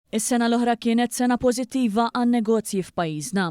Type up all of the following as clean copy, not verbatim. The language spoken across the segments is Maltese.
Is-sena l-oħra kienet sena pożittiva għan-negozji f'pajjiżna.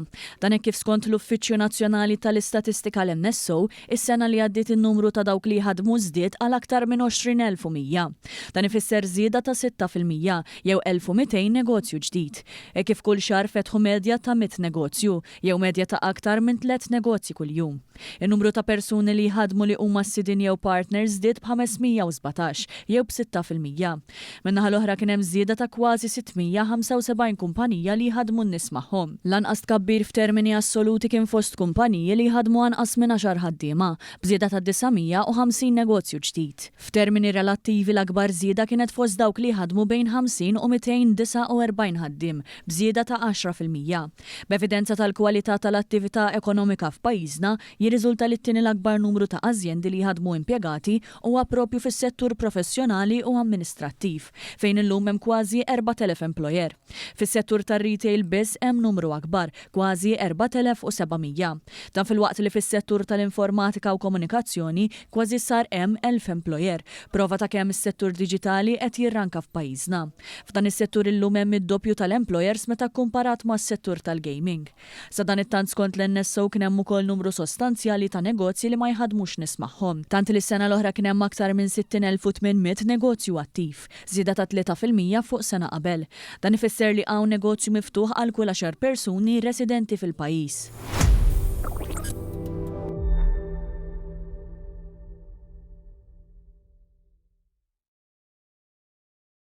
Dan hekk kif skont l-Uffiċċju Nazzjonali tal-Istatistika l-NSO, is-sena li għaddiet in-numru ta' dawk li ħadmu żdied għal aktar minn 20,100. Dan ifisser żieda ta' 6% jew 1,200 negozju ġdid. Kif kull xahar fetħu medja ta' 100 negozju jew medja ta' aktar minn 3 negozji kuljum. In-numru ta' persuni li ħadmu li huma s-sidin jew partners żdied b'517 jew b'6%. Min-naħa l-oħra kien hemm żieda ta' kważi 675 kumpanija li ħadmu n-nies magħhom. Lanqas tkabbir f'termini assoluti kien fost kumpaniji li ħadmu anqas minn 10 ħaddiema, bżieda ta' 950 negozju ġdid. F'termini relattivi l-akbar żieda kienet fost dawk li ħadmu bejn 50 u 249 ħaddiem, bżieda ta' 10%. B'evidenza tal-kwalità tal-attività ekonomika f'pajjiżna, jirriżulta li t-tieni l-akbar numru ta' ażjendi li ħadmu impjegati huwa proprju fis-settur professjonali u amministrattiv, fejn illum hemm kważi 4,000 employer. Fis-settur tar-retail biss hemm numru akbar, kważi 4,700. Dan fil-waqt li fis-settur tal-informatika u komunikazzjoni kważi sar hemm 1,000 employer, prova ta' kemm is-settur diġitali qed jirranka f'pajjiżna. F'dan is-settur illum hemm id-doppju tal-employers meta kkumparat mas-settur tal-gaming. Sa dan it-tant skont l-NSO kien hemm ukoll numru sostanzjali ta' negozji li ma jħadmux nies magħhom. Tant li s-sena l-oħra kien hemm aktar minn 60,800 negozju attiv, żieda ta' 3% fuq sena qabel. Dan ifisser li hawn negozju miftuħ għal kull 10 persuni residenti fil-pajjiż.